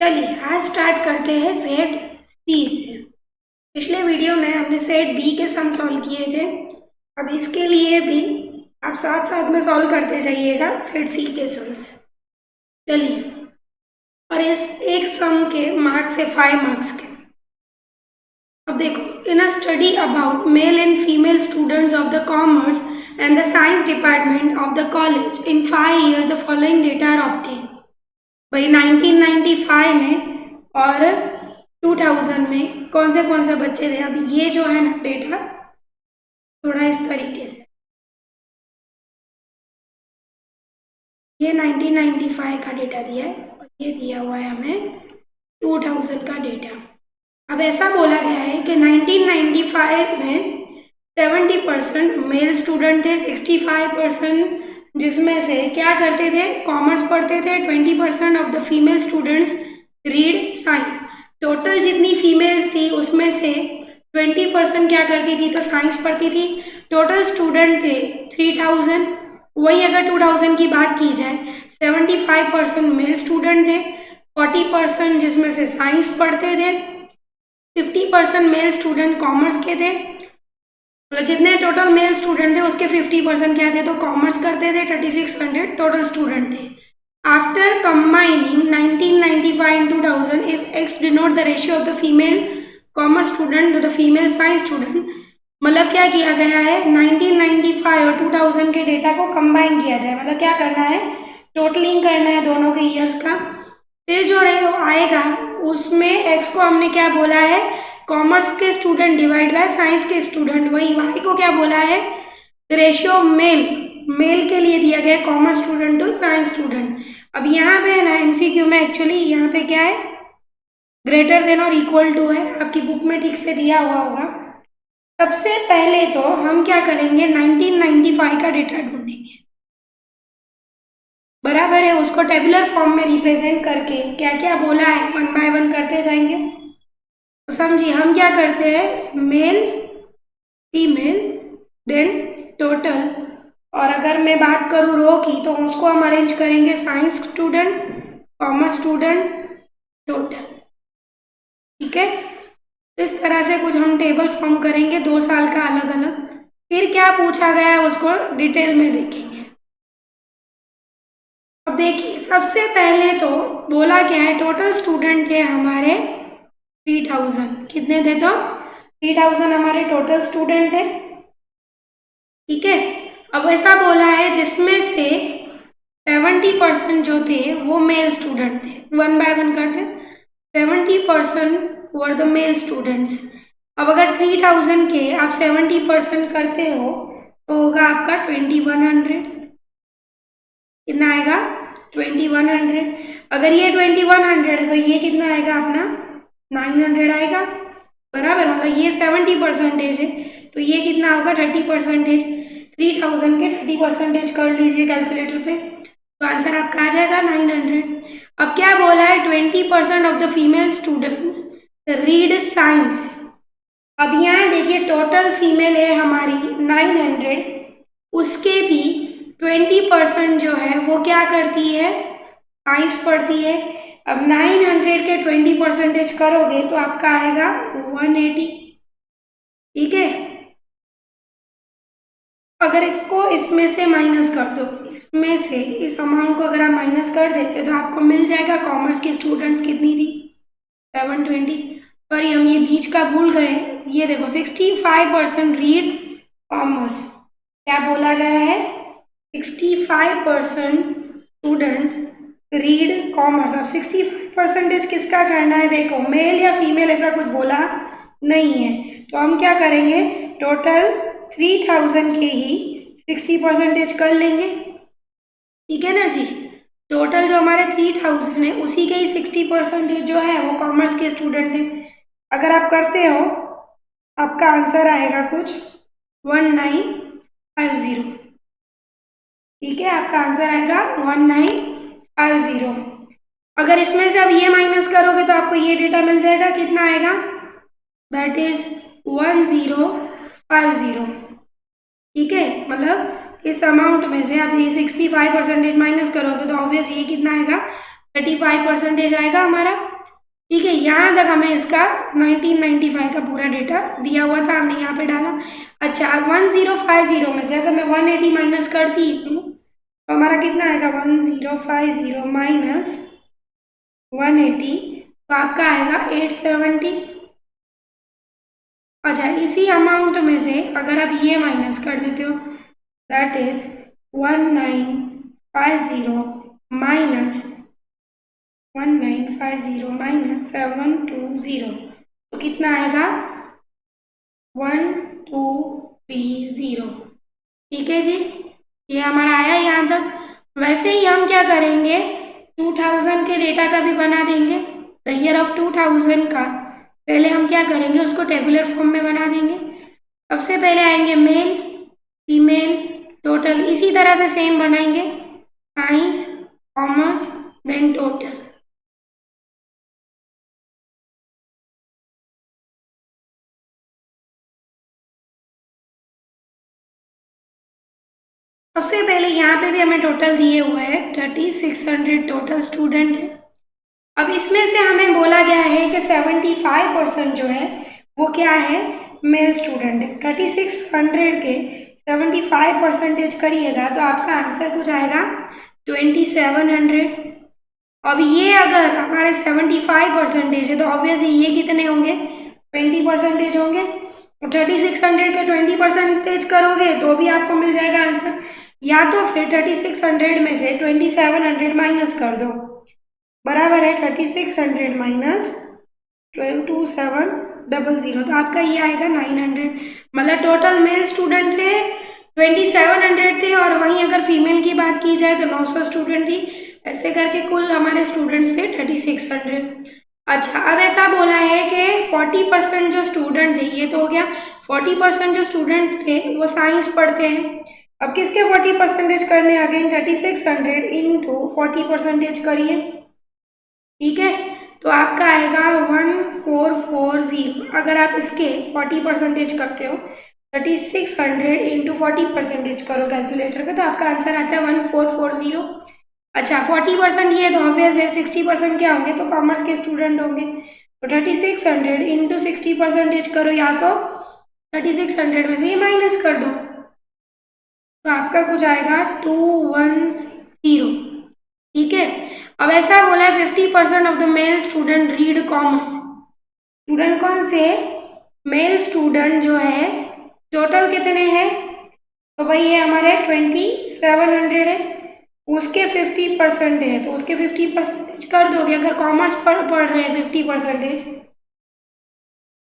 चलिए आज स्टार्ट करते हैं सेट सी से। पिछले वीडियो में हमने सेट बी के सम सॉल्व किए थे। अब इसके लिए भी आप साथ साथ में सॉल्व करते जाइएगा सेट सी के सम्स। चलिए, और इस एक सम के मार्क्स है 5 मार्क्स के। अब देखो, in a study about male and female students of the commerce and the science department of the college in 5 years the following data are obtain. भाई 1995 में और 2000 में कौन से बच्चे थे। अब ये जो है ना डेटा थोड़ा इस तरीके से, ये 1995 का डेटा दिया है और ये दिया हुआ है हमें 2000 का डेटा। अब ऐसा बोला गया है कि 1995 में 70% मेल स्टूडेंट थे, 65% जिसमें से क्या करते थे, कॉमर्स पढ़ते थे। 20% of the female students read science. Total जितनी फीमेल्स थी उसमें से 20% क्या करती थी, तो साइंस पढ़ती थी। टोटल स्टूडेंट थे 3000। वही अगर 2000 की बात की जाए, 75% मेल स्टूडेंट थे, 40% जिसमें से साइंस पढ़ते थे, 50% मेल स्टूडेंट कॉमर्स के थे। मतलब जितने टोटल मेल स्टूडेंट थे उसके 50% क्या थे, तो कॉमर्स करते थे। 3600 टोटल स्टूडेंट थे। After combining 1995 and 2000, if x denote the ratio of the female commerce student to the female science student, मतलब क्या किया गया है, 1995 और 2000 के डेटा को कंबाइन किया जाए। मतलब क्या करना है, टोटलिंग करना है दोनों के ईयर्स का। फिर जो आएगा उसमें x को हमने क्या बोला है, कॉमर्स के स्टूडेंट डिवाइड बाय साइंस के स्टूडेंट। वही y को क्या बोला है, रेशियो मेल के लिए दिया गया है, commerce student to science student. अब यहाँ पे है ना एमसीक्यू में एक्चुअली यहाँ पे क्या है, ग्रेटर देन और इक्वल टू है। आपकी बुक में ठीक से दिया हुआ होगा। सबसे पहले तो हम क्या करेंगे, 1995 का डेटा ढूंढेंगे। बराबर है, उसको टेबुलर फॉर्म में रिप्रेजेंट करके क्या क्या बोला है वन बाय वन करते जाएंगे। तो समझिए हम क्या करते हैं, मेल फीमेल देन टोटल, और अगर मैं बात करूँ रो की तो उसको हम अरेंज करेंगे science student, commerce student, total. ठीक है, इस तरह से कुछ हम टेबल फॉर्म करेंगे 2 साल का अलग अलग। फिर क्या पूछा गया है उसको डिटेल में देखेंगे। अब देखिए, सबसे पहले तो बोला क्या है, टोटल स्टूडेंट थे हमारे 3000। कितने थे, तो 3000 हमारे टोटल स्टूडेंट थे। ठीक है, अब ऐसा बोला है जिसमें से 70% जो थे वो मेल स्टूडेंट थे। वन बाय वन करते, 70% वर द मेल स्टूडेंट्स। अब अगर 3000 के आप 70% करते हो तो होगा आपका 2100। कितना आएगा, 2100। अगर ये 2100 है तो ये कितना आएगा अपना, 900 आएगा। बराबर, मतलब ये 70% है तो ये कितना होगा, 30%। 3000 के 30% कर लीजिए कैलकुलेटर पे, तो आंसर आपका आ जाएगा 900। अब क्या बोला है, 20% of the female students read science. अब यहाँ देखिए टोटल फीमेल है हमारी 900, उसके भी 20% जो है वो क्या करती है, साइंस पढ़ती है। अब 900 के 20% करोगे तो आपका आएगा 180। ठीक है, अगर इसको इसमें से माइनस कर दो, इसमें से इस अमाउंट को अगर आप माइनस कर देते तो आपको मिल जाएगा कॉमर्स के स्टूडेंट्स कितनी थी, 720। सॉरी, हम ये बीच का भूल गए। ये देखो 65% रीड कॉमर्स। क्या बोला गया है, 65% स्टूडेंट्स रीड कॉमर्स। अब 65% किसका करना है, देखो मेल या फीमेल ऐसा कुछ बोला नहीं है, तो हम क्या करेंगे, टोटल 3000 के ही 60% कर लेंगे। ठीक है ना जी, टोटल जो हमारे 3000 है उसी के ही 60% जो है वो कॉमर्स के स्टूडेंट है। अगर आप करते हो आपका आंसर आएगा कुछ 1950। ठीक है, आपका आंसर आएगा 1950। अगर इसमें से अब ये माइनस करोगे तो आपको ये डेटा मिल जाएगा, कितना आएगा, दैट इज 1050। ठीक है, मतलब इस अमाउंट में से आप ये 65% माइनस करोगे तो ऑब्वियस ये कितना आएगा, 35% आएगा हमारा। ठीक है, यहाँ तक हमें इसका 1995 का पूरा डेटा दिया हुआ था, हमने यहाँ पे डाला। अच्छा, 1050 में से अगर मैं 180 माइनस करती हूँ तो हमारा कितना आएगा, 1050 माइनस 180, तो आपका आएगा 870। अच्छा, इसी अमाउंट में से अगर आप ये माइनस कर देते हो, दैट इज 1950 माइनस 1950 माइनस 720, तो कितना आएगा, 1230। ठीक है जी, ये हमारा आया यहाँ तक। वैसे ही हम क्या करेंगे, 2000 के डेटा का भी बना देंगे। द ईयर ऑफ 2000 का पहले हम क्या करेंगे, उसको टेबुलर फॉर्म में बना देंगे। सबसे पहले आएंगे मेल, फीमेल, टोटल, इसी तरह से सेम बनाएंगे, साइंस, कॉमर्स, देन टोटल। सबसे पहले यहाँ पे भी हमें टोटल दिए हुए हैं 3600 टोटल स्टूडेंट है। अब इसमें से हमें बोला गया है कि 75% जो है वो क्या है, मेल स्टूडेंट है। 3600 के 75% करिएगा तो आपका आंसर कुछ आएगा 2700। अब ये अगर हमारे 75% है तो ऑब्वियसली ये कितने होंगे, 20% होंगे। तो 3600 के 20% करोगे तो भी आपको मिल जाएगा आंसर, या तो फिर 3600 में से 2700 माइनस कर दो, बराबर है 3600 माइनस 2700, तो आपका ये आएगा 900। मतलब टोटल मेल स्टूडेंट से 2700 थे, और वहीं अगर फीमेल की बात की जाए तो 900 स्टूडेंट थी। ऐसे करके कुल हमारे स्टूडेंट्स थे 3600। अच्छा, अब ऐसा बोला है कि 40% जो स्टूडेंट थे, ये तो हो गया 40% जो स्टूडेंट थे वो साइंस पढ़ते हैं। अब किसके 40% करने, अगेन 3600 इंटू 40% करिए। ठीक है, तो आपका आएगा 1440। अगर आप इसके 40% करते हो, 3600 इंटू 40% करो कैलकुलेटर पे, तो आपका आंसर आता है 1440। अच्छा, 40% ये तो ऑब्वियस है, 60% क्या होंगे, तो कॉमर्स के स्टूडेंट होंगे। तो 3600 इंटू 60% करो, या तो 3600 में से ये माइनस कर दो, तो आपका कुछ आएगा 2160। ठीक है, अब ऐसा बोला है 50% of the male student read commerce. Student कौन से, मेल स्टूडेंट जो है, टोटल कितने हैं, तो भाई ये हमारे 2700 है, उसके 50% है तो उसके 50% कर दोगे। अगर कॉमर्स पढ़ रहे हैं 50%,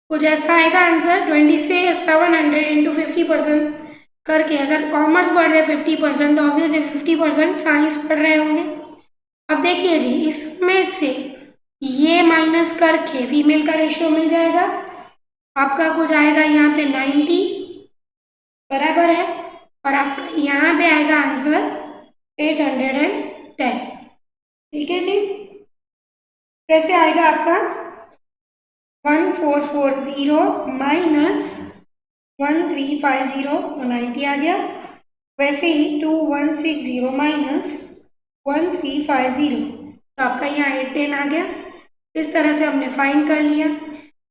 कुछ ऐसा आएगा आंसर 2700 इंटू 50% करके। अगर कॉमर्स पढ़ रहे 50% तो ऑब्वियसली 50% साइंस पढ़ रहे होंगे। अब देखिए जी, इसमें से ये माइनस करके फीमेल का रेशियो मिल जाएगा, आपका कुछ आएगा यहाँ पे 90, बराबर है, और आपका यहाँ पे आएगा आंसर 810। ठीक है जी, कैसे आएगा आपका 1440 माइनस 1350, तो 90 आ गया। वैसे ही 2160 माइनस 1350, तो आपका यहाँ 810 आ गया। इस तरह से हमने फाइंड कर लिया।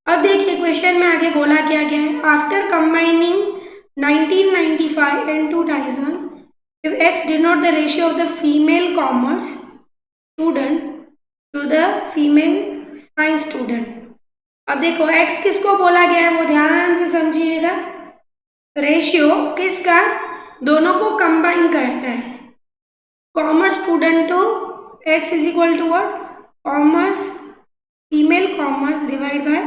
अब देखिए क्वेश्चन में आगे बोला क्या गया है, after combining 1995 and 2000 if x denote the ratio of the female commerce student to the female science student। अब देखो x किसको बोला गया है वो ध्यान से समझिएगा। रेशियो किसका, दोनों को कंबाइन करता है, commerce student to x is equal to what, commerce, female commerce divide by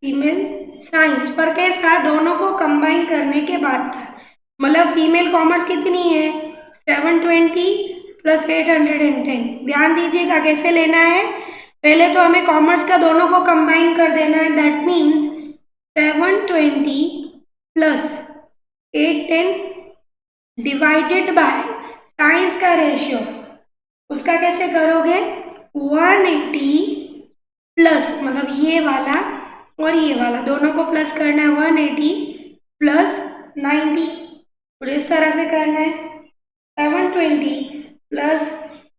female science, पर कैसा, दोनों को कंबाइन करने के बाद था। मतलब फीमेल कॉमर्स कितनी है, 720 प्लस 810। ध्यान दीजिएगा कैसे लेना है, पहले तो हमें कॉमर्स का दोनों को कंबाइन कर देना है, that means 720 plus 810 divided by science का रेशियो, उसका कैसे करोगे, 180 प्लस, मतलब ये वाला और ये वाला दोनों को प्लस करना है, 180 प्लस 90, और इस तरह से करना है। 720 प्लस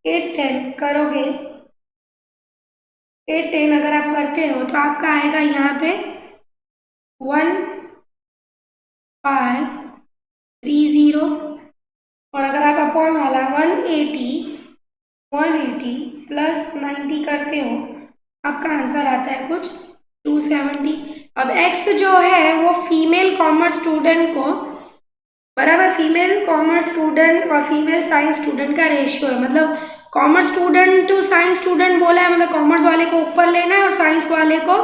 810 करोगे 8 10 अगर आप करते हो तो आपका आएगा यहाँ पे 1530, और अगर आप अपॉन वाला 180 प्लस 90 करते हो आपका आंसर आता है कुछ 270। अब x जो है वो फीमेल कॉमर्स स्टूडेंट को बराबर, फीमेल कॉमर्स स्टूडेंट और फीमेल साइंस स्टूडेंट का रेशियो है, मतलब commerce student to science student बोला है, मतलब कॉमर्स वाले को ऊपर लेना है और साइंस वाले को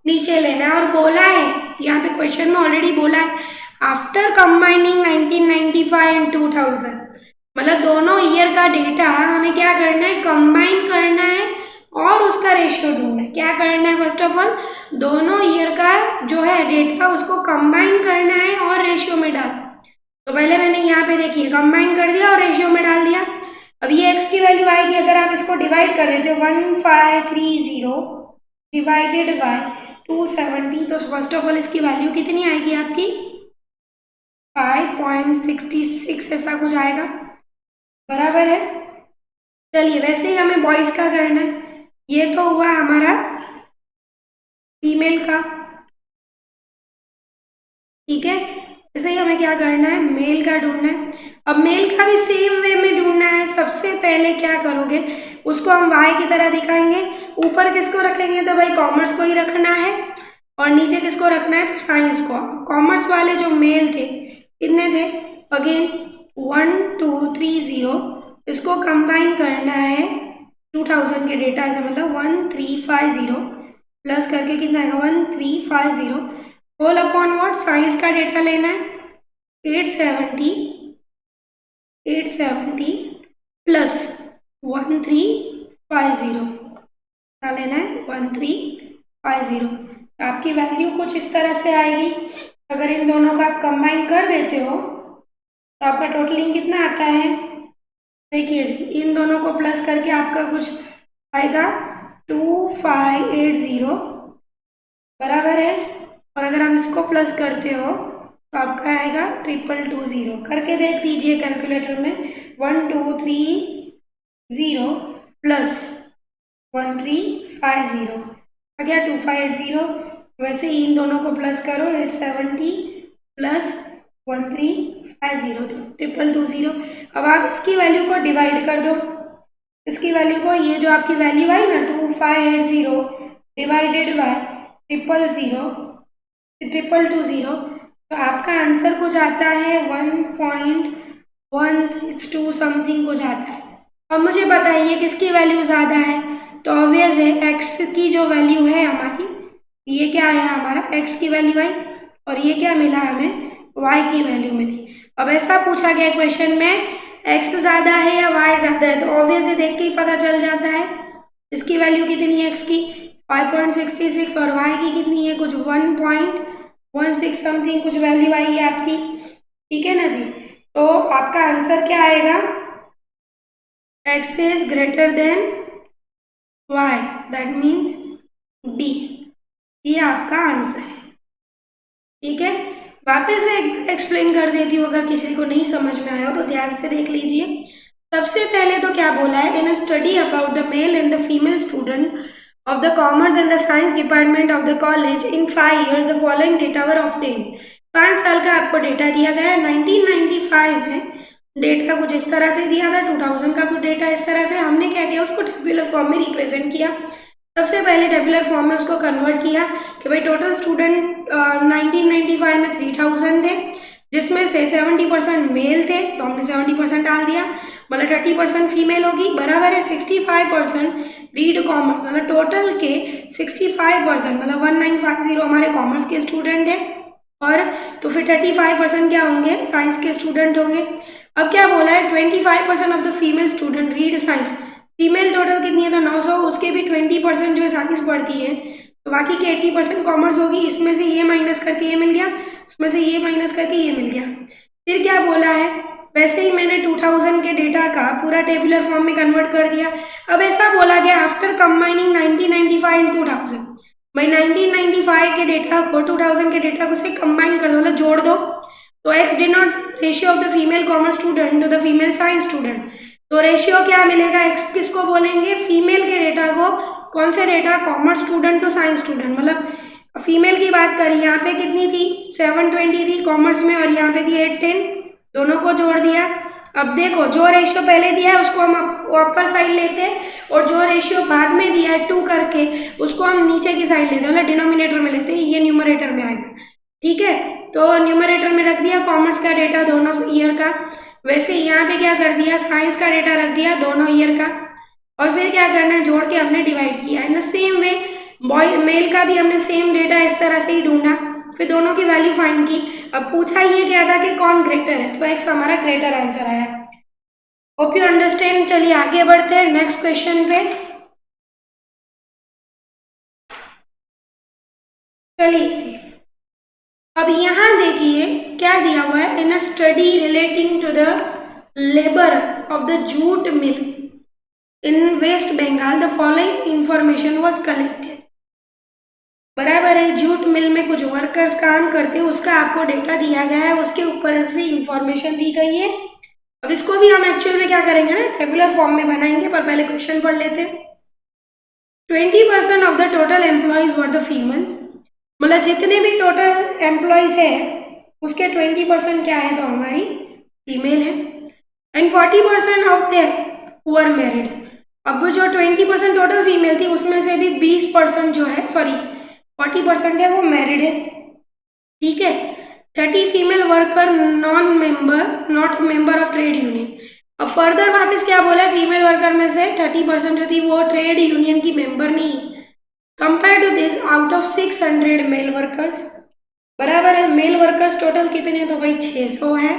नीचे लेना है। और बोला है यहाँ पे क्वेश्चन में ऑलरेडी बोला है आफ्टर कंबाइनिंग 1995 एंड 2000, मतलब दोनों ईयर का डेटा हमें क्या करना है, कंबाइन करना है और उसका रेशियो ढूंढना है। क्या करना है, फर्स्ट ऑफ ऑल दोनों ईयर का जो है डेटा उसको कंबाइन करना है और रेशियो में डालना। तो पहले मैंने यहाँ पे देखिए कंबाइन कर दिया और रेशियो में डाल दिया। अब ये x की वैल्यू आएगी, अगर आप इसको डिवाइड कर देते हो 1530 डिवाइडेड बाय 270, तो फर्स्ट ऑफ ऑल इसकी वैल्यू कितनी आएगी आपकी 5.66 ऐसा कुछ आएगा, बराबर है। चलिए वैसे ही हमें बॉयज का करना है, ये तो हुआ हमारा फीमेल का, ठीक है। ऐसे ही हमें क्या करना है, मेल का ढूंढना है। अब मेल का भी सेम वे में ढूंढना है। सबसे पहले क्या करोगे, उसको हम y की तरह दिखाएंगे, ऊपर किसको रखेंगे तो भाई कॉमर्स को ही रखना है, और नीचे किसको रखना है तो साइंस को। कॉमर्स वाले जो मेल थे कितने थे, अगेन 1230, इसको कंबाइन करना है 2000 के डेटा से, मतलब 1350 प्लस करके कितना आएगा 1350 होल अपॉन व्हाट, साइंस का डेटा लेना है 870 प्लस 1350 क्या लेना है 1350। तो आपकी वैल्यू कुछ इस तरह से आएगी। अगर इन दोनों का आप कंबाइन कर देते हो तो आपका टोटलिंग कितना आता है, देखिए इन दोनों को प्लस करके आपका कुछ आएगा 2580, बराबर है। और अगर हम इसको प्लस करते हो तो आपका आएगा 2220, करके देख दीजिए कैलकुलेटर में 1230 प्लस 1350 आ गया 2580। वैसे ही इन दोनों को प्लस करो 870 प्लस 1350 तो 2220। अब आप इसकी वैल्यू को डिवाइड कर दो, इसकी वैल्यू को, ये जो आपकी वैल्यू आई ना 2580 डिवाइडेड बाय 1220, तो आपका आंसर कुछ आता है 1.162 समथिंग कुछ आता है। अब मुझे बताइए किसकी वैल्यू ज़्यादा है, तो ऑब्वियस है x की जो वैल्यू है हमारी, ये क्या है हमारा x की वैल्यू आई, और ये क्या मिला हमें y की वैल्यू मिली। अब ऐसा पूछा गया क्वेश्चन में x ज़्यादा है या y ज़्यादा है, तो ऑब्वियस है देख के ही पता चल जाता है। इसकी वैल्यू कितनी है x की 5.66 और y की कितनी है कुछ 1.16 समथिंग कुछ वैल्यू आई है आपकी, ठीक है ना जी। तो आपका आंसर क्या आएगा, x is greater than y, that means B, ये आपका आंसर है, ठीक है। वापस से एक्सप्लेन कर देती हूँ, अगर किसी को नहीं समझ में आया हो तो ध्यान से देख लीजिए। सबसे पहले तो क्या बोला है, in a study about the male and the female student of the commerce and the science department of the college in 5 years the following data were obtained। 5 साल का आपको डेटा दिया गया है। 1995 में डेटा कुछ इस तरह से दिया था, 2000 का कुछ डेटा इस तरह से। हमने क्या किया, उसको टेबुलर फॉर्म में रिप्रेजेंट किया। सबसे पहले टेबुलर फॉर्म में उसको कन्वर्ट किया कि भाई टोटल स्टूडेंट 1995 में 3000 थे, जिसमें से 70% मेल थे, तो हमने 70% डाल दिया, मतलब 30% फीमेल होगी, बराबर है 65% रीड कॉमर्स, मतलब टोटल के 65% मतलब 1950 हमारे कॉमर्स के स्टूडेंट हैं, और तो फिर 35% क्या होंगे, साइंस के स्टूडेंट होंगे। अब क्या बोला है, 25% of the female student read science, female total कितनी है तो 900, उसके भी 20% जो है साइंस पढ़ती है, तो बाकी के 80% कॉमर्स होगी। इसमें से ये माइनस करके ये मिल गया, इसमें से ये माइनस करके ये मिल गया। फिर क्या बोला है, वैसे ही मैंने 2000 के डेटा का पूरा टेबुलर फॉर्म में कन्वर्ट कर दिया। अब ऐसा बोला गया आफ्टर कंबाइनिंग 1995 इन 2000, भाई 1995 के डेटा को 2000 के डेटा को से कंबाइन कर दो, मतलब जोड़ दो, तो x denote ratio of the female commerce student to the female science student. तो रेशियो क्या मिलेगा, x किसको बोलेंगे, फीमेल के डेटा को कौन से data, commerce student to science student, मतलब फीमेल की बात करी, यहाँ पे कितनी थी 720 थी कॉमर्स में और यहाँ पे थी 810, दोनों को जोड़ दिया। अब देखो जो रेशियो पहले दिया है उसको हम अपर साइड लेते हैं और जो रेशियो बाद में दिया है 2 करके उसको हम नीचे की साइड लेते हैं, मतलब डिनोमिनेटर में लेते हैं, ये न्यूमरेटर में आएगा। ठीक है, तो न्यूमरेटर में रख दिया कॉमर्स का डेटा दोनों ईयर का, वैसे यहाँ पे क्या कर दिया साइंस का डेटा रख दिया दोनों ईयर का, और फिर क्या करना है जोड़ के हमने डिवाइड किया। In the same way boy male का भी हमने सेम डेटा इस तरह से ही ढूंढा, फिर दोनों की वैल्यू फाइंड की। अब पूछा ये क्या था कि कौन ग्रेटर है, तो एक्स हमारा ग्रेटर आंसर आया। Hope you understand. चलिए आगे बढ़ते हैं नेक्स्ट क्वेश्चन पे। चलिए अब यहाँ देखिए क्या दिया हुआ है, in a study relating to the labour of the jute mill in West Bengal the following information was collected. बराबर है, जूट मिल में कुछ वर्कर्स काम करते हैं, उसका आपको डेटा दिया गया है, उसके ऊपर से इंफॉर्मेशन दी गई है। अब इसको भी हम एक्चुअल में क्या करेंगे ना टेबुलर फॉर्म में बनाएंगे, पर पहले क्वेश्चन पढ़ लेते हैं। 20% of the total employees were the female, मतलब जितने भी टोटल एम्प्लॉयज है उसके 20% क्या है, तो हमारी फीमेल है। And 40% of them were married. अब जो 20% टोटल फीमेल थी उसमें से भी 20% जो है, सॉरी 40% है वो मैरिड है। ठीक है, 30 female worker not member of trade union. अब फर्दर वापस क्या बोला, फीमेल वर्कर में से 30% जो थी वो ट्रेड यूनियन की मेंबर नहीं। Compare to this out of 600 male workers, बराबर है, मेल वर्कर्स टोटल कितने, तो भाई 600 है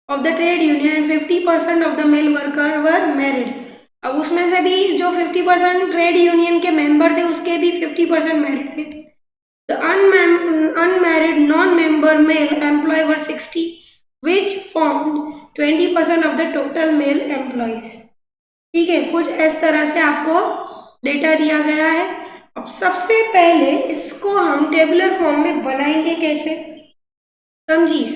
of the trade union, and 50% of the male worker were married. अब उसमें से भी जो 50% ट्रेड यूनियन के मेंबर थे उसके भी 50% मैरिड थे। The unmarried non member male employ were 60 which formed 20% of the total male employees. ठीक है, कुछ इस तरह से आपको डेटा दिया गया है। अब सबसे पहले इसको हम टेबुलर फॉर्म में बनाएंगे कैसे, समझिए।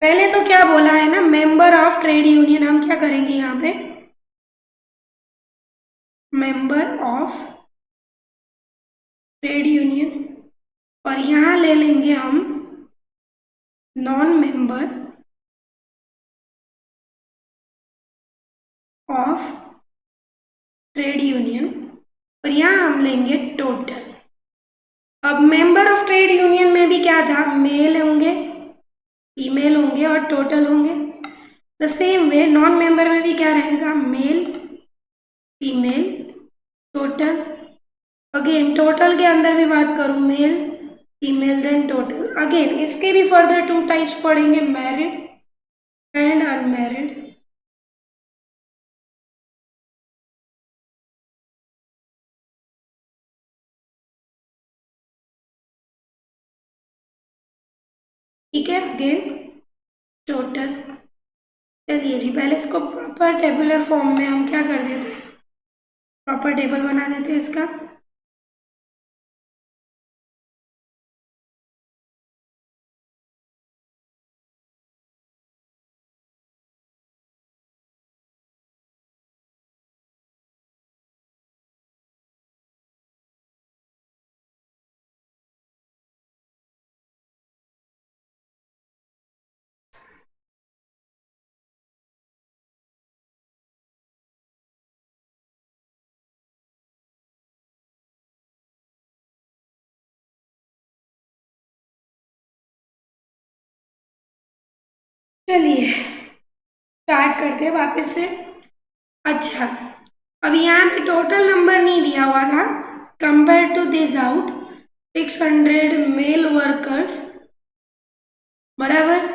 पहले तो क्या बोला है ना, मेंबर ऑफ ट्रेड यूनियन, हम क्या करेंगे यहाँ पे मेंबर ऑफ ट्रेड यूनियन, और यहाँ ले लेंगे हम non member of trade union, और यहाँ हम लेंगे टोटल। अब मेंबर ऑफ ट्रेड यूनियन में भी क्या था, मेल होंगे, फीमेल होंगे और टोटल होंगे। The same way non member में भी क्या रहेगा, male female total. Again total के अंदर भी बात करूं, male female then total. Again इसके भी फर्दर 2 टाइप्स पढ़ेंगे, मैरिड एंड अनमैरिड। ठीक है, अगेन टोटल। चलिए जी पहले इसको प्रॉपर टेबुलर फॉर्म में हम क्या कर देते हैं, प्रॉपर टेबल बना देते हैं इसका। चलिए स्टार्ट करते हैं वापस से। अच्छा, अब यहाँ पे टोटल नंबर नहीं दिया हुआ था, compare to this out 600 male workers, बराबर,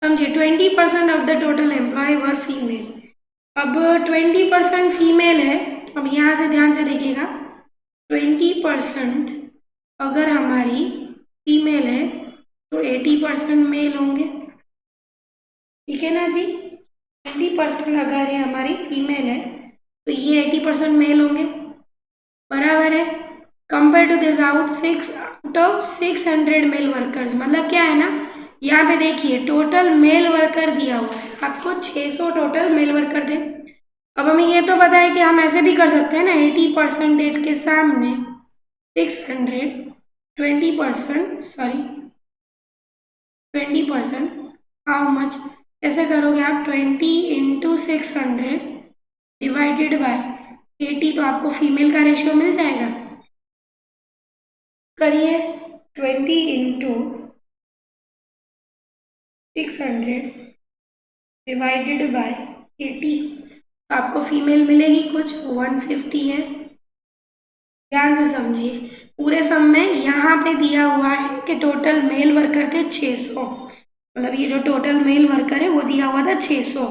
समझिए 20% of the total employ were female. अब 20% फीमेल है, अब यहाँ से ध्यान से देखिएगा 20% अगर हमारी फीमेल है तो 80% मेल होंगे। ठीक है ना जी, 20% अगर ये हमारी फीमेल है तो ये 80% मेल होंगे, बराबर है। Compare to this out of 600 male workers, मतलब क्या है ना, यहाँ पे देखिए टोटल मेल वर्कर दिया हुआ है आपको 600 टोटल मेल वर्कर थे, अब हमें ये तो पता है कि हम ऐसे भी कर सकते हैं ना, 80% के सामने 600, 20%, सॉरी 20%, हाउ मच, कैसे करोगे आप? 20 × 600 डिवाइडेड बाय 80, तो आपको फीमेल का रेशियो मिल जाएगा। करिए, 20 × 600 डिवाइडेड बाय 80, तो आपको फीमेल मिलेगी कुछ 150 है। ध्यान से समझिए, पूरे सम में यहाँ पे दिया हुआ है कि टोटल मेल वर्कर थे 600, मतलब ये जो टोटल मेल वर्कर है वो दिया हुआ था 600।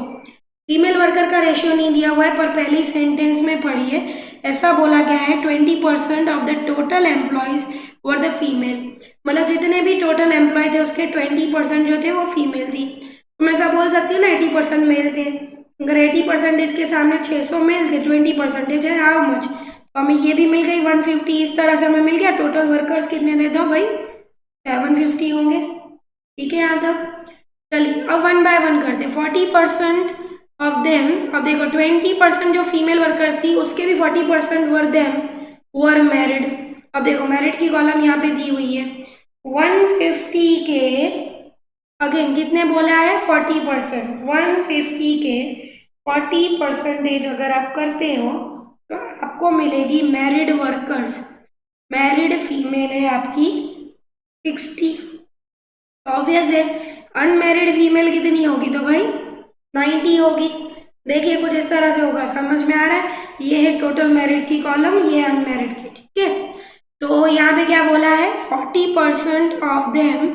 फीमेल वर्कर का रेशियो नहीं दिया हुआ है, पर पहली सेंटेंस में पढ़िए, ऐसा बोला गया है 20% of the total employees were the female, मतलब जितने भी टोटल एम्प्लॉय थे उसके 20% जो थे वो फीमेल थी। तो मैं ऐसा बोल सकती हूँ ना 80% मेल थे। अगर 80% के सामने 600 मेल थे, 20% है, हाउ मच, तो हमें ये भी मिल गई 150। इस तरह से हमें मिल गया टोटल वर्कर्स कितने थे, तो भाई 750 होंगे। ठीक है यहाँ तक। चलिए अब 1 बाय 1 करते हैं। 40% ऑफ देम, अब देखो 20% जो फीमेल वर्कर थी उसके भी 40% वर देम वर मैरिड। अब देखो मैरिड की कॉलम यहाँ पे दी हुई है। 150 के अगेन कितने बोला है, 40%। 150 के 40% अगर आप करते हो तो आपको मिलेगी मैरिड वर्कर्स, मैरिड फीमेल है आपकी 60। ऑब्वियस है, अनमैरिड फीमेल कितनी होगी, तो भाई 90 होगी। देखिए कुछ इस तरह से होगा, समझ में आ रहा है? ये है टोटल मैरिड की कॉलम, ये अनमैरिड की। ठीक है, तो यहाँ पे क्या बोला है, 40% of them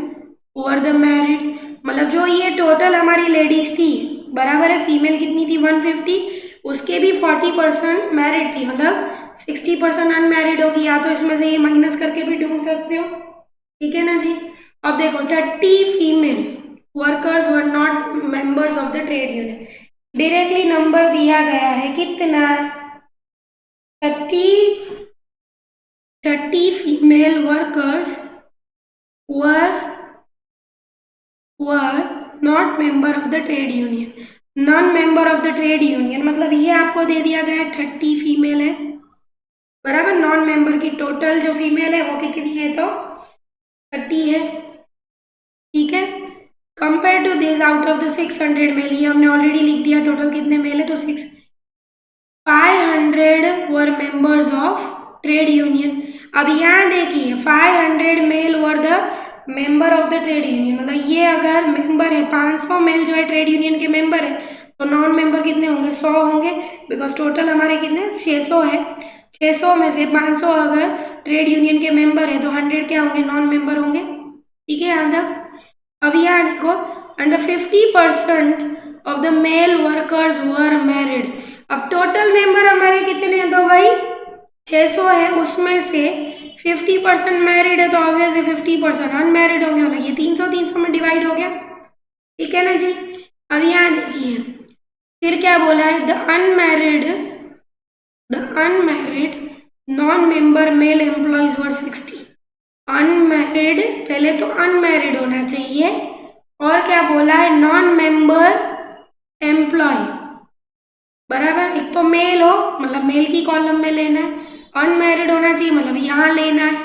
were the married, मतलब जो ये टोटल हमारी लेडीज थी, बराबर है, फीमेल कितनी थी 150, उसके भी 40% मैरिड थी, मतलब 60% अनमैरिड होगी। या तो इसमें से ये माइनस करके भी ढूंढ सकते हो। ठीक है ना जी। अब देखो 30 female workers were not members of the trade union, directly number दिया गया है कितना, 30 female workers were not member of the trade union, non member of the trade union, मतलब ये आपको दे दिया गया है 30 फीमेल है, बराबर। नॉन मेंबर की टोटल जो फीमेल है वो कितनी है, तो 30 है। ठीक है, compare to this out of the 600 male, ये हमने ऑलरेडी लिख दिया टोटल कितने मेल है, तो 500 were members of trade union. अब यहाँ देखिए 500 male were the member of the trade union, मतलब ये अगर मेंबर है 500 मेल जो है ट्रेड यूनियन के मेंबर है, तो नॉन मेंबर कितने होंगे, 100 होंगे, बिकॉज टोटल हमारे कितने 600 है। 600 में से 500 अगर ट्रेड यूनियन के मेंबर है तो 100 क्या होंगे, नॉन मेंबर होंगे। ठीक है यहाँ तक। अब यहाँ देखो, under 50% of the male workers were married, अब टोटल मेंबर हमारे कितने हैं, तो भाई 600 है, उसमें से 50% मैरिड है, तो ऑब्वियसली 50% अनमैरिड होंगे, मतलब ये 300 300 में डिवाइड हो गया। ठीक है ना जी। अब यहाँ देखिए फिर क्या बोला है, the unmarried non member male employees were 60। Unmarried, पहले तो अनमैरिड होना चाहिए, और क्या बोला है, नॉन मेंबर एम्प्लॉय, बराबर। एक तो मेल हो, मतलब मेल की कॉलम में लेना है, अनमैरिड होना चाहिए, मतलब यहाँ लेना है।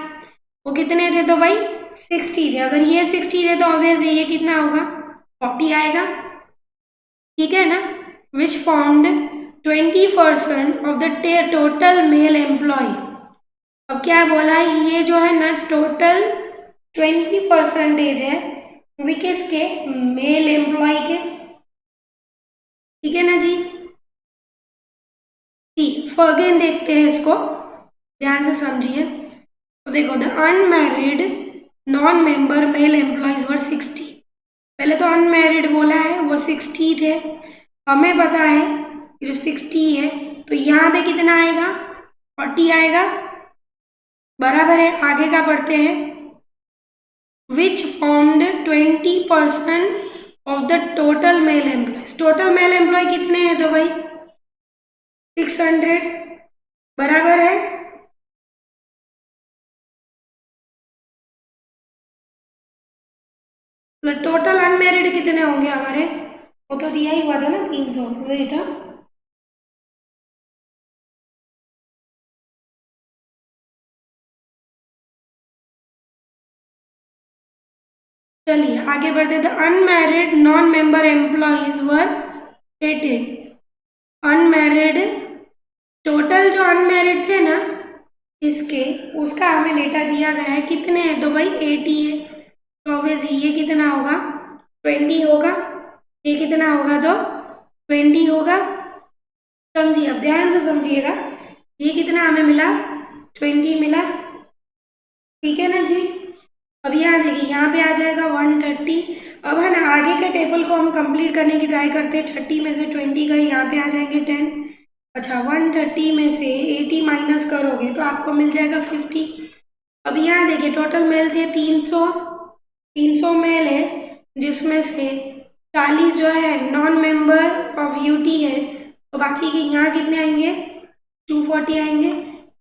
वो कितने थे, तो भाई 60 थे। अगर ये 60 थे तो ऑब्वियसली ये कितना होगा, 40 आएगा। ठीक है ना, which formed 20% of the total male employ. अब क्या बोला है, ये जो है ना टोटल 20% है वे किसके, मेल एम्प्लॉय के। ठीक है ना जी। ठीक, अगेन देखते हैं इसको, ध्यान से समझिए। तो देखो the unmarried non member male employees were 60, पहले तो अनमैरिड बोला है वो 60 थे, हमें पता है जो 60 है, तो यहाँ पे कितना आएगा, 40 आएगा, बराबर है। आगे का पढ़ते हैं, which formed 20% of the total male employ, total male employ कितने हैं, तो भाई 600, बराबर है। तो टोटल अनमेरिड कितने होंगे हमारे, वो तो दिया ही हुआ था ना 300, वही था। चलिए आगे बढ़ते। The unmarried non member employees were 80। Unmarried, total जो अनमैरिड थे ना इसके, उसका हमें डेटा दिया गया है। कितने हैं? तो भाई 80 है। तो ऑब्वियसली ये कितना होगा? 20 होगा। ये कितना होगा? तो 20 होगा। समझिए, अब ध्यान से समझिएगा। ये कितना हमें मिला? 20 मिला। ठीक है ना जी। अब यहाँ देखिए, यहाँ पे आ जाएगा 130। अब है ना, आगे के टेबल को हम कंप्लीट करने की ट्राई करते हैं। 30 में से 20 गए, यहाँ पे आ जाएंगे 10। अच्छा, 130 में से 80 माइनस करोगे तो आपको मिल जाएगा 50। अब यहाँ देखिए, टोटल मेल थे 300। 300 मेल है, जिसमें से 40 जो है नॉन मेंबर ऑफ यूटी है। तो बाकी के यहाँ कितने आएंगे? 240 आएंगे।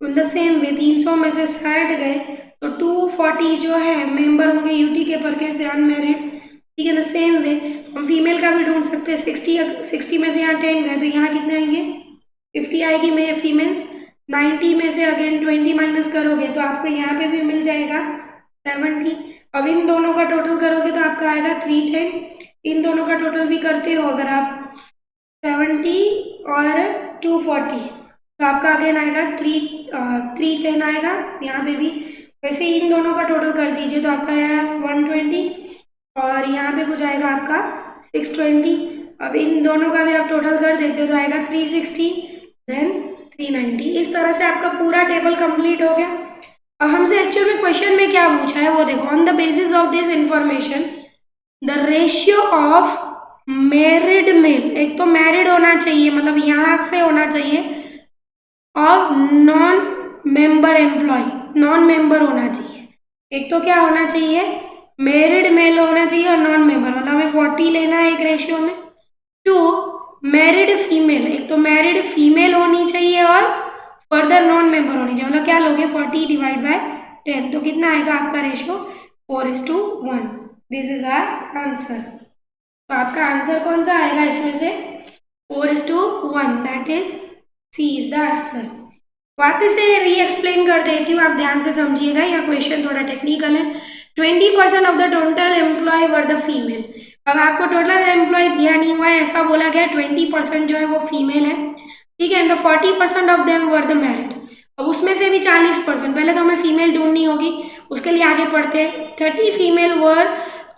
इन द सेम वे 300 में से 60 गए तो 240 जो है मेंबर होंगे यूटी के परके से अनमेरिड। ठीक है ना। सेम वे हम फीमेल का भी ढूंढ सकते हैं। 60 में से यहाँ 10 गए तो यहाँ कितने आएंगे? 50 आएगी में फीमेल्स। 90 में से अगेन 20 माइनस करोगे तो आपको यहाँ पे भी मिल जाएगा 70। अब इन दोनों का टोटल करोगे तो आपका आएगा 310। इन दोनों का टोटल भी करते हो अगर आप 70 और 240 तो आपका अगेन आएगा 310 आएगा यहाँ पे भी। वैसे इन दोनों का टोटल कर दीजिए तो आपका आया 120 और यहाँ पे कुछ आएगा आपका 620। अब इन दोनों का भी आप टोटल कर देते हो तो आएगा 360 देन 390। इस तरह से आपका पूरा टेबल कंप्लीट हो गया। अब हमसे एक्चुअल में क्वेश्चन में क्या पूछा है वो देखो। On the basis of this information the ratio of married male, एक तो मैरिड होना चाहिए मतलब यहाँ से होना चाहिए, और non member employ, non member होना चाहिए। एक तो क्या होना चाहिए? मैरिड मेल होना चाहिए और नॉन मेंबर, मतलब हमें 40 लेना है एक रेशियो में। 2 मैरिड फीमेल, एक तो मैरिड फीमेल होनी चाहिए और फर्दर नॉन मेंबर होनी चाहिए। मतलब क्या लोगे? 40 डिवाइड बाय 10 तो कितना आएगा आपका ratio? 4:1। This is our answer. तो आपका आंसर कौन सा आएगा इसमें से? 4:1, that is C is the answer. वापस से री एक्सप्लेन कर देती हूँ, आप ध्यान से समझिएगा, यह क्वेश्चन थोड़ा टेक्निकल है। 20% of the total employ were the female. अब आपको टोटल एम्प्लॉय दिया नहीं हुआ है, ऐसा बोला गया 20% जो है वो फीमेल है। ठीक है। And 40% of them were the married. अब उसमें से भी 40%, पहले तो हमें फीमेल ढूंढनी होगी, उसके लिए आगे पढ़ते हैं। 30 female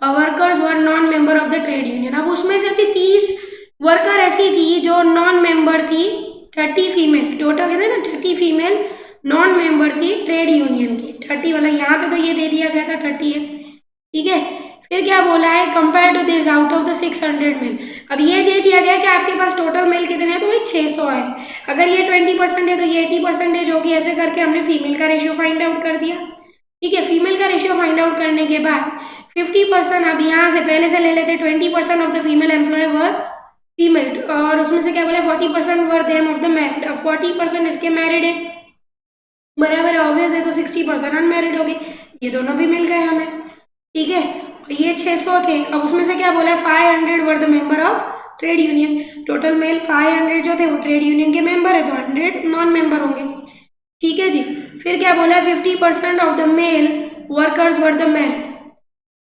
workers were non member of the trade union. अब उसमें से भी 30 वर्कर ऐसी थी जो नॉन मेंबर थी। 30 फीमेल, टोटल कहते हैं ना 30 फीमेल नॉन मेंबर थी ट्रेड यूनियन की। 30 वाला यहाँ पे तो ये दे दिया गया था 30 है। ठीक है। फिर क्या बोला है? Compare to this out of the 600 male. अब ये दे दिया गया कि आपके पास टोटल मेल कितने हैं, तो भाई 600 है। अगर ये 20% है तो ये 80% होगी। ऐसे करके हमने फीमेल का रेशियो फाइंड आउट कर दिया। ठीक है। फीमेल का रेशियो फाइंड आउट करने के बाद 50%, अब यहाँ से पहले से ले लेते 20% of the female employ were female, और उसमें से क्या बोला? 40% वर देम ऑफ द मैरिड। अब 40% इसके मैरिड है, बराबर है, ऑब्वियस है, तो 60% अनमैरिड हो गए। ये दोनों भी मिल गए हमें। ठीक है। ये 600 थे, अब उसमें से क्या बोला है? 500 were the member of trade union. Total male 500 जो थे वो ट्रेड यूनियन के मेंबर है, तो 100 नॉन मेंबर होंगे। ठीक है जी। फिर क्या बोला है? 50% of the male workers were the married,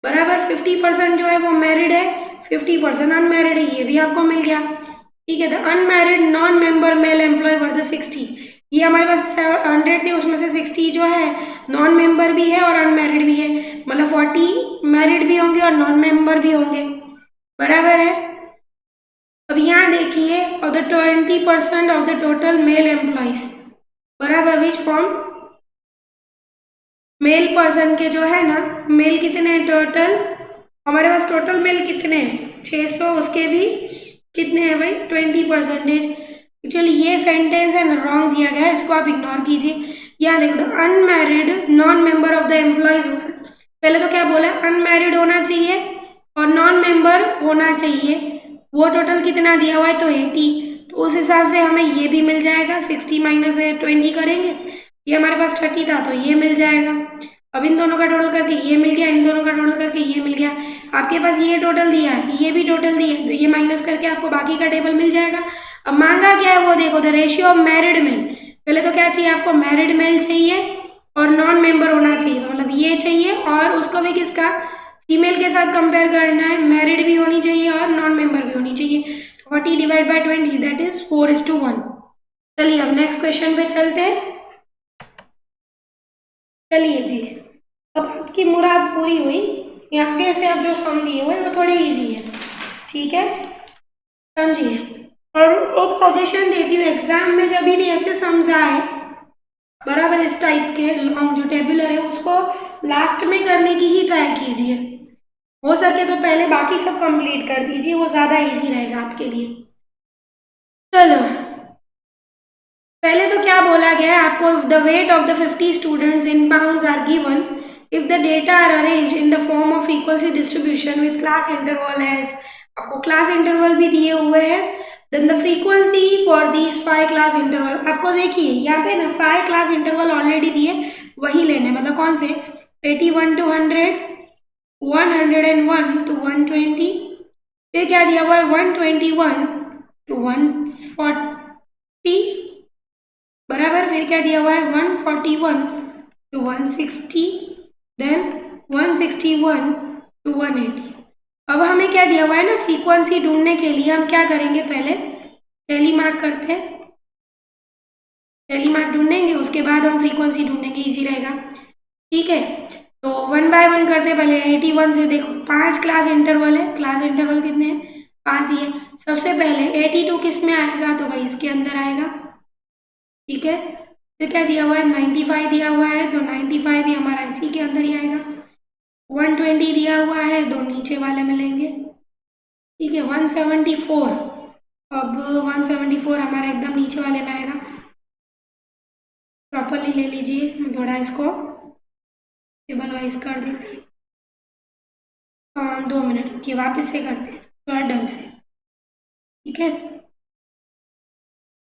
बराबर 50% जो है वो मैरिड है, 50% अनमैरिड है, ये भी आपको मिल गया। ठीक है। The unmarried non member male employ were the 60। ये हमारे पास 100 थे, उसमें से 60 जो है नॉन मेंबर भी है और अनमैरिड भी है, मतलब 40 मैरिड भी होंगे और नॉन मेंबर भी होंगे, बराबर है। अब यहाँ देखिए, और the 20% of the total male employees, बराबर, विच फॉर्म मेल पर्सन के जो है ना, मेल कितने हैं टोटल? हमारे पास टोटल मेल कितने हैं? 600, उसके भी कितने हैं भाई? 20%। एक्चुअली ये सेंटेंस है ना रॉन्ग दिया गया है, इसको आप इग्नोर कीजिए। यहाँ देखो, unmarried non member of the employees, पहले तो क्या बोला? अनमैरिड होना चाहिए और नॉन मेंबर होना चाहिए। वो टोटल कितना दिया हुआ है? तो 80। तो उस हिसाब से हमें ये भी मिल जाएगा। 60 माइनस 20 करेंगे, ये हमारे पास 30 था तो ये मिल जाएगा। अब इन दोनों का टोटल करके ये मिल गया, इन दोनों का टोटल करके ये मिल गया। आपके पास ये टोटल दिया है, ये भी टोटल दिया है, तो ये माइनस करके आपको बाकी का टेबल मिल जाएगा। अब मांगा क्या है वो देखो, the ratio of married male. पहले तो क्या चाहिए आपको? मैरिड मेल चाहिए और नॉन मेंबर होना चाहिए, तो मतलब ये चाहिए, और उसको भी किसका? फीमेल के साथ कंपेयर करना है, मैरिड भी होनी चाहिए और नॉन मेंबर भी होनी चाहिए। 40 डिवाइड बाय 20 दैट इज 4:1। चलिए अब नेक्स्ट क्वेश्चन पे चलते हैं। चलिए जी, अब आपकी मुराद पूरी हुई। यहाँ के से अब जो सम दिए हुए वो थोड़े इजी है, ठीक है, समझिए। और एक सजेशन देती हूँ, एग्जाम में जब भी ऐसे सम्स आए बराबर इस टाइप के लॉन्ग जो टेबुलर है उसको लास्ट में करने की ही ट्राई कीजिए। हो सके तो पहले बाकी सब कंप्लीट कर दीजिए, वो ज्यादा इजी रहेगा आपके लिए। चलो पहले तो क्या बोला गया है आपको, the weight of the 50 students in pounds are given if the data are arrange in the form of frequency distribution with class interval age, आपको क्लास इंटरवल भी दिए हुए हैं। Then the frequency for these 5 class interval, आपको देखिए यहाँ पे ना 5 क्लास इंटरवल ऑलरेडी दिए, वही लेने, मतलब कौन से, 81 to 100, 101 to 120, फिर क्या दिया हुआ है 121 to 140 बराबर, फिर क्या दिया हुआ है 141 to 160, देन 161 to 180। अब हमें क्या दिया हुआ है ना, फ्रीक्वेंसी ढूंढने के लिए हम क्या करेंगे, पहले टैली मार्क करते हैं, टैली मार्क ढूंढेंगे उसके बाद हम फ्रीक्वेंसी ढूंढेंगे, इजी रहेगा, ठीक है। तो 1 बाय 1 करते पहले 81 से, देखो 5 क्लास इंटरवल है, क्लास इंटरवल कितने हैं, 5 दिए। सबसे पहले 82 किस में आएगा, तो भाई इसके अंदर आएगा, ठीक है। फिर क्या दिया हुआ है 95 दिया हुआ है, तो 95 भी हमारा इसी के अंदर ही आएगा। 120 दिया हुआ है, दो नीचे वाले में लेंगे, ठीक है। 174, अब 174 हमारा एकदम नीचे वाले में आएगा, प्रॉपरली ले लीजिए, मैं थोड़ा इसको टेबल वाइज कर देती हूँ। 2 मिनट के वापस से करते हैं थोड़ा ढंग से, ठीक है।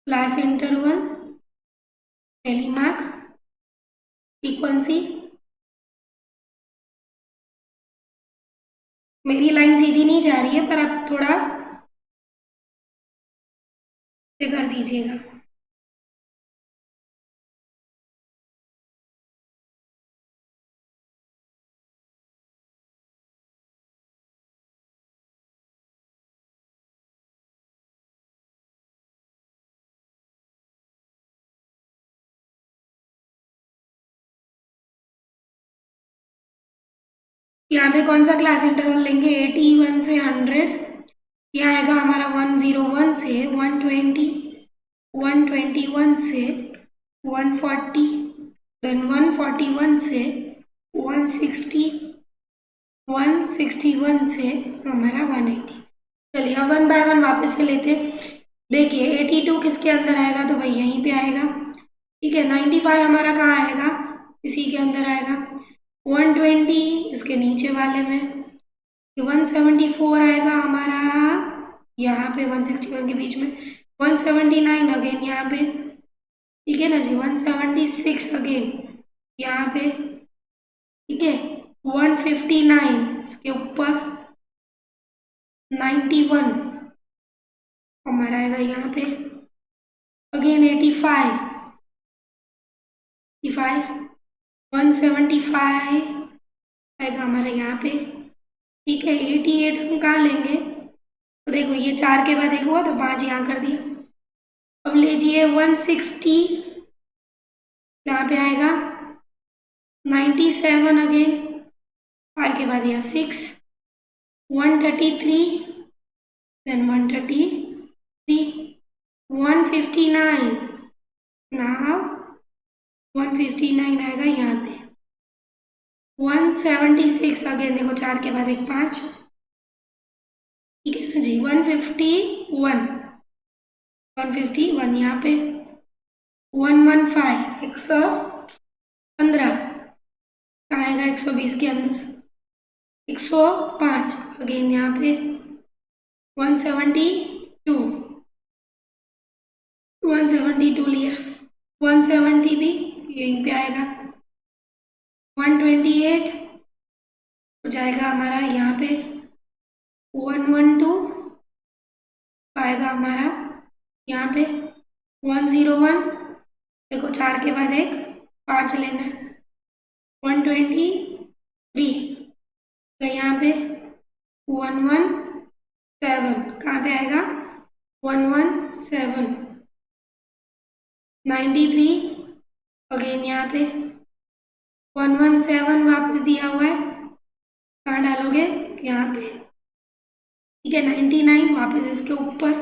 Class interval, tally mark, frequency, मेरी लाइन सीधी नहीं जा रही है पर आप थोड़ा से कर दीजिएगा। यहाँ पे कौन सा क्लास इंटरवल लेंगे, 81 से 100, यहाँ आएगा हमारा 101 से 120, 121 से 140, देन 141 से 160, 161 से हमारा 180। चलिए अब 1 बाय 1 वापस से लेते हैं। देखिए 82 किसके अंदर आएगा, तो भाई यहीं पे आएगा, ठीक है। 95 हमारा कहाँ आएगा, इसी के अंदर आएगा। 120 इसके नीचे वाले में, 174 आएगा हमारा यहाँ पे 161 के बीच में, 179 अगेन यहाँ पे, ठीक है ना जी, 176 अगेन यहाँ पे, ठीक है। 159 इसके ऊपर, 91 हमारा आएगा यहाँ पे, अगेन 85, 175 आएगा हमारे यहाँ पे, ठीक है। 88 हम कहाँ लेंगे, तो देखो ये 4 के बाद एक हुआ तो 5 यहाँ कर दिया। अब लीजिए 160 यहाँ पे आएगा, 97 अगेन 5 के बाद यहाँ 6, 133, देन 133, 159 now 159 आएगा यहाँ पे, 176 अगेन देखो 4 के बाद एक 5, ठीक है ना जी। 151 यहाँ पे, 115 115 कहाँ आएगा, 120 के अंदर, 105 अगेन यहाँ पे, 172 लिया, 170 भी यहीं पे आएगा, 128 हो जाएगा हमारा यहाँ पे, 112 आएगा हमारा यहाँ पे, 101 देखो 4 के बाद एक 5 लेना, 123 तो यहाँ यहाँ पे 117 कहाँ पे आएगा 117 93 अगेन यहाँ पे 117 वापस दिया हुआ है कहाँ डालोगे यहाँ पे ठीक है 99 वापस इसके ऊपर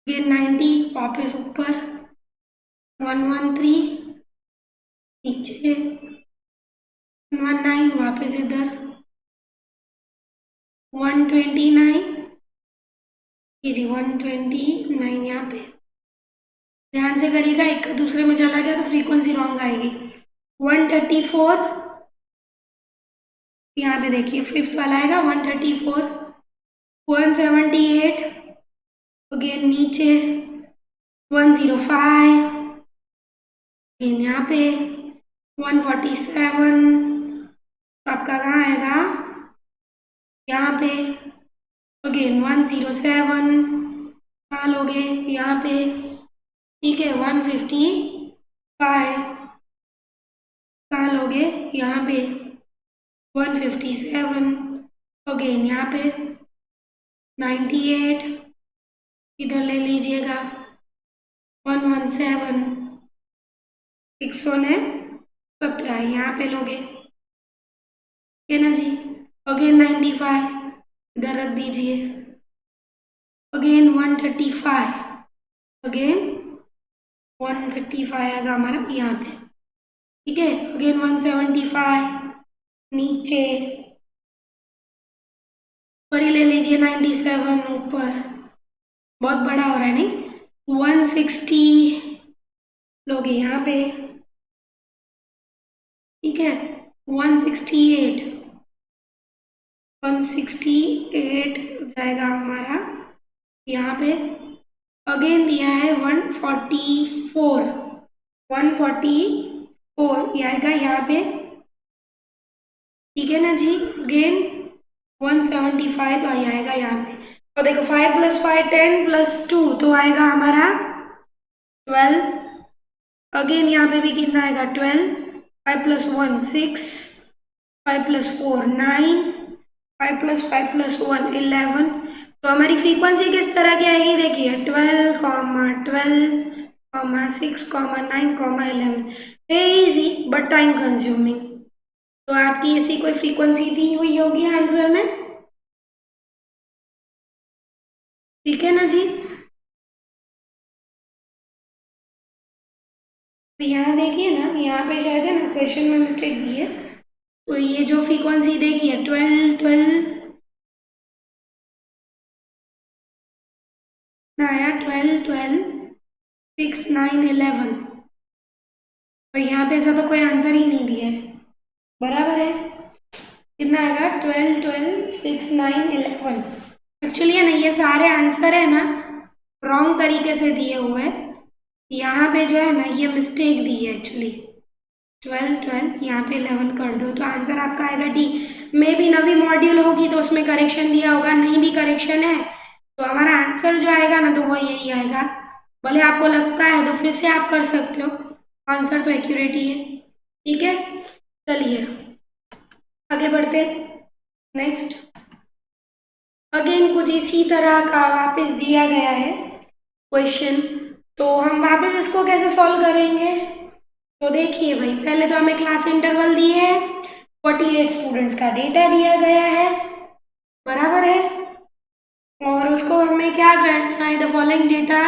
अगेन 90 वापस ऊपर 113 नीचे 119 वापस इधर 129 ये जी 129 यहाँ पे ध्यान से करिएगा एक दूसरे में चला गया तो फ्रीक्वेंसी रॉन्ग आएगी 134 यहाँ पे देखिए फिफ्थ वाला आएगा 134 178 अगेन नीचे 105 अगेन यहाँ पे 147 आपका कहाँ आएगा यहाँ पे अगेन 107 कहाँ लोगे यहाँ पे ठीक है 155 कहाँ लोगे यहाँ पे 157 अगेन यहाँ पे 98 इधर ले लीजिएगा 117 117 यहाँ पे लोगे ठीक है ना जी अगेन 95 इधर रख दीजिए अगेन 135 अगेन 135 आएगा हमारा यहाँ पे ठीक है अगेन 175 नीचे ऊपर ही ले लीजिए 97 ऊपर बहुत बड़ा हो रहा है नहीं 160 लोगे यहाँ पे ठीक है 168 जाएगा हमारा यहाँ पे अगेन दिया है 144 ये आएगा यहाँ पे ठीक है ना जी अगेन 175 तो आएगा यहाँ पे और देखो 5 + 5 10 + 2 तो आएगा हमारा 12 अगेन यहाँ पे भी कितना आएगा 12 5 + 1 6 5 + 4 9 5 + 5 + 1 11 तो हमारी फ्रीक्वेंसी किस तरह की आएगी देखिए 12, 6, 9, 11 इजी बट टाइम कंज्यूमिंग तो आपकी ऐसी कोई फ्रीक्वेंसी दी हुई होगी आंसर में ठीक है ना जी तो यहाँ देखिए ना यहाँ पे शायद है ना क्वेश्चन में मिस्टेक दी है तो ये जो फ्रीक्वेंसी देखिए 12 आया 12 6 9 11 और यहाँ पे ऐसा तो कोई आंसर ही नहीं दिया है बराबर है कितना आएगा 12 6 9 11 एक्चुअली है ना ये सारे आंसर है ना रॉन्ग तरीके से दिए हुए हैं यहाँ पे जो है ना ये मिस्टेक दी है एक्चुअली 12 यहाँ पे 11 कर दो तो आंसर आपका आएगा डी मे भी नवी मॉड्यूल होगी तो उसमें करेक्शन दिया होगा नहीं भी करेक्शन है तो हमारा आंसर जो आएगा ना तो वो यही आएगा भले आपको लगता है तो फिर से आप कर सकते हो आंसर तो एक्यूरेट ही है ठीक है चलिए आगे बढ़ते नेक्स्ट अगेन कुछ इसी तरह का वापस दिया गया है क्वेश्चन तो हम वापस इसको कैसे सॉल्व करेंगे तो देखिए भाई पहले तो हमें क्लास इंटरवल दी है 48 स्टूडेंट्स का डेटा दिया गया है बराबर है और उसको हमें क्या करना है the following data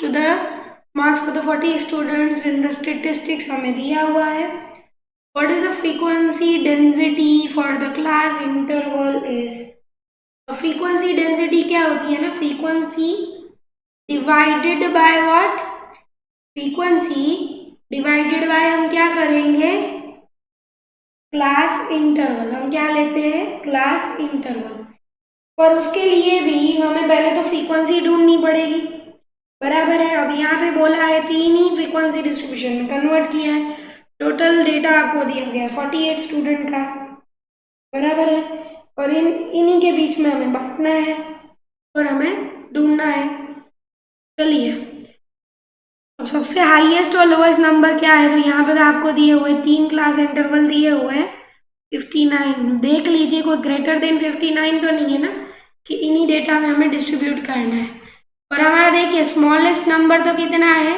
to the marks for the 40 students in the statistics हमें दिया हुआ है what is the frequency density for the class interval is frequency density क्या होती है ना frequency divided by what frequency divided by हम क्या करेंगे क्लास इंटरवल हम क्या लेते हैं क्लास इंटरवल पर उसके लिए भी हमें पहले तो फ्रीक्वेंसी ढूंढनी पड़ेगी बराबर है अब यहाँ पे बोला है 3 ही फ्रीक्वेंसी डिस्ट्रीब्यूशन में कन्वर्ट किया है टोटल डेटा आपको दिया गया है 48 स्टूडेंट का बराबर है और इन्हीं के बीच में हमें बांटना है और हमें ढूंढना है चलिए अब सबसे हाईएस्ट और लोएस्ट नंबर क्या है तो यहाँ पे तो आपको दिए हुए 3 क्लास इंटरवल दिए हुए हैं 59 देख लीजिए, कोई ग्रेटर देन 59 तो नहीं है ना कि इन्हीं डेटा में हमें डिस्ट्रीब्यूट करना है। और हमारा देखिए स्मॉलेस्ट नंबर तो कितना है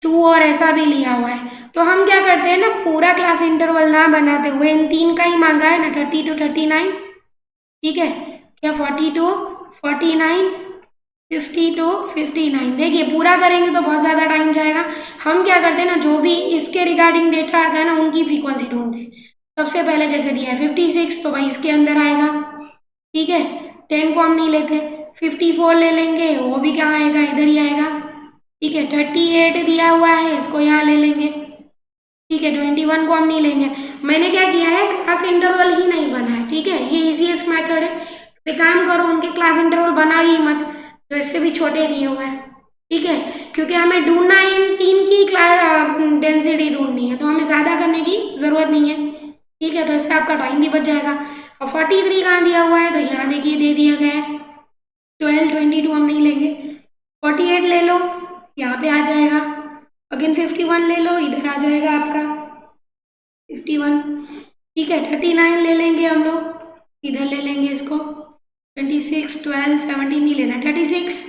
2 और ऐसा भी लिया हुआ है। तो हम क्या करते हैं ना, पूरा क्लास इंटरवल ना बनाते हुए इन तीन का ही मांगा है ना, 30 to 39, ठीक है क्या, 40 to 49, 50 to 59। देखिए पूरा करेंगे तो बहुत ज़्यादा टाइम जाएगा। हम क्या करते हैं ना, जो भी इसके रिगार्डिंग डेटा आता है ना उनकी फ्रीक्वेंसी ढूंढते हैं। सबसे पहले जैसे दिया है 56 तो भाई इसके अंदर आएगा, ठीक है 10 को हम नहीं लेते। 54 ले लेंगे, वो भी कहाँ आएगा, इधर ही आएगा, ठीक है। 38 दिया हुआ है, इसको यहाँ ले लेंगे, ठीक है। 21 को हम नहीं लेंगे। मैंने क्या किया है, क्लास इंटरवल ही नहीं बना है, ठीक है, ये इजीएस्ट मेथड है। तो काम करो, उनके क्लास इंटरवल बना ही मत, तो इससे भी छोटे दिए हुए हैं, ठीक है, क्योंकि हमें ढूंढना है इन तीन की क्लास डेंसिटी ढूंढनी है, तो हमें ज़्यादा करने की ज़रूरत नहीं है, ठीक है। तो इससे आपका टाइम भी बच जाएगा। और 43 कहाँ दिया हुआ है, तो यहाँ देखिए दे दिया गया है। 12, 22 हम नहीं लेंगे। 48 ले लो, यहाँ पे आ जाएगा। अगेन 51 ले लो, इधर आ जाएगा आपका 51, ठीक है। 39 ले लेंगे हम लोग, इधर ले लेंगे इसको। 26, 12, 17 नहीं लेना, 36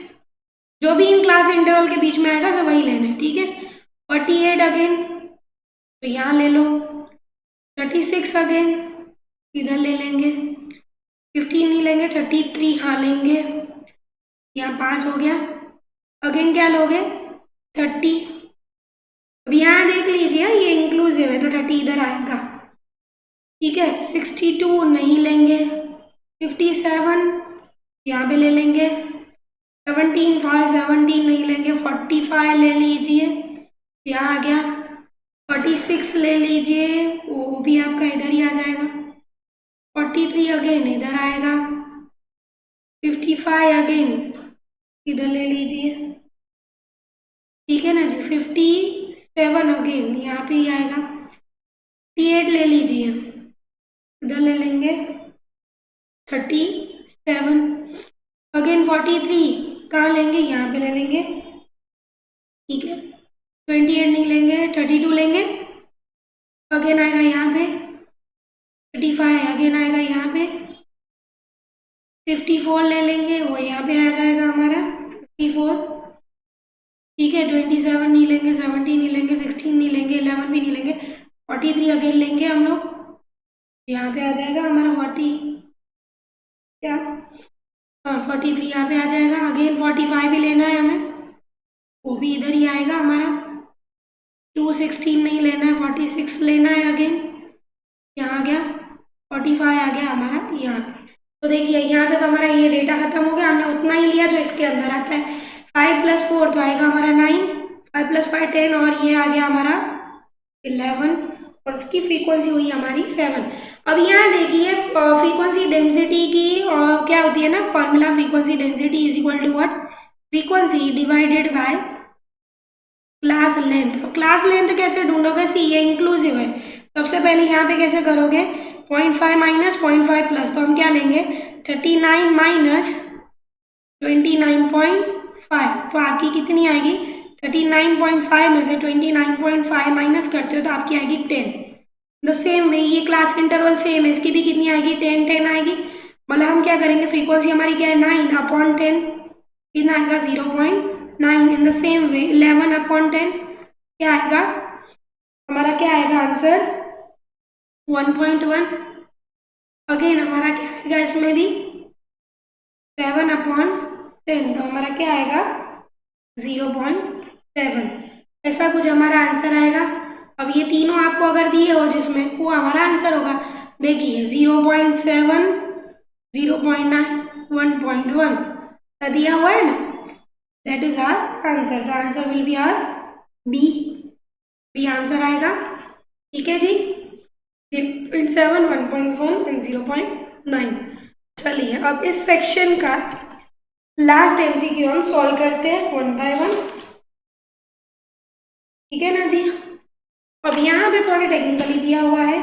जो भी इन क्लास इंटरवल के बीच में आएगा सब वही लेना है, ठीक है। 48 अगेन, तो यहाँ ले लो। 36 अगेन, इधर ले लेंगे। 15 नहीं लेंगे, 33 हाँ लेंगे, यहाँ 5 हो गया। अगेन क्या लोगे, 30। अब यहाँ देख लीजिए ये इंक्लूसिव है तो 30 इधर आएगा, ठीक है। 62 नहीं लेंगे। 57 यहाँ पे ले लेंगे। 17 17 नहीं लेंगे। 45 ले लीजिए, यहाँ आ गया। 46 ले लीजिए, वो भी आपका इधर ही आ जाएगा। 43 अगेन इधर आएगा। 55 अगेन इधर ले लीजिए, ठीक है ना जी। 57 अगेन यहाँ पे ही आएगा। 58 ले लीजिए, इधर ले लेंगे। 37 अगेन। 43 कहाँ लेंगे, यहाँ पे ले लेंगे, ठीक है। 28 नहीं लेंगे, 32 लेंगे। अगेन आएगा यहाँ पे। 35 अगेन आएगा यहाँ पे। 54 ले लेंगे, वो यहाँ पे आ जाएगा हमारा 54, ठीक है। 27 नहीं लेंगे, 17 नहीं लेंगे, 16 नहीं लेंगे, 11 भी नहीं लेंगे। 43 अगेन लेंगे हम लोग, यहाँ पे आ जाएगा हमारा 40 क्या, हाँ 43 यहाँ पे आ जाएगा। अगेन 45 भी लेना है हमें, वो भी इधर ही आएगा हमारा। 216 नहीं लेना है, 46 लेना है अगेन, यहाँ आ गया। 45 आ गया हमारा यहाँ पे। तो देखिए यहाँ पे तो हमारा ये डेटा खत्म हो गया, हमने उतना ही लिया जो इसके अंदर आता है। 5 + 4 तो आएगा हमारा 9, 5 + 5 10, और ये आ गया हमारा 11, और इसकी फ्रीक्वेंसी हुई हमारी 7। अब यहाँ देखिए फ्रीक्वेंसी डेंसिटी की क्या होती है ना formula, frequency density is equal to what, frequency divided by class length. तो क्लास लेंथ कैसे ढूंढोगे, सी ये इंक्लूसिव है। सबसे पहले यहाँ पे कैसे करोगे, 0.5 माइनस 0.5 प्लस, तो हम क्या लेंगे 39 माइनस 29.5, तो आपकी कितनी आएगी 39.5 में से 29.5 माइनस करते हो तो आपकी आएगी 10। द सेम वे ये क्लास इंटरवल सेम है, इसकी भी कितनी आएगी 10 10 आएगी। मतलब हम क्या करेंगे, फ्रीक्वेंसी हमारी क्या है 9/10, कितना आएगा 0.9। इन द सेम वे 11/10 क्या आएगा हमारा, क्या आएगा आंसर 1.1। अगेन हमारा क्या आएगा इसमें भी 7/10, तो हमारा क्या आएगा 0.7। ऐसा कुछ हमारा आंसर आएगा। अब ये तीनों आपको अगर दिए हो जिसमें, वो हमारा आंसर होगा। देखिए 0.7, 0.9, 1.1 दिया हुआ है ना, that is our answer. The answer will be our B answer आएगा, ठीक है जी। 0.7, 1.1 एंड 0.9। चलिए अब इस सेक्शन का लास्ट एमसीक्यू हम सॉल्व करते हैं 1 बाय 1, ठीक है ना जी। अब यहाँ पे थोड़ा टेक्निकली दिया हुआ है,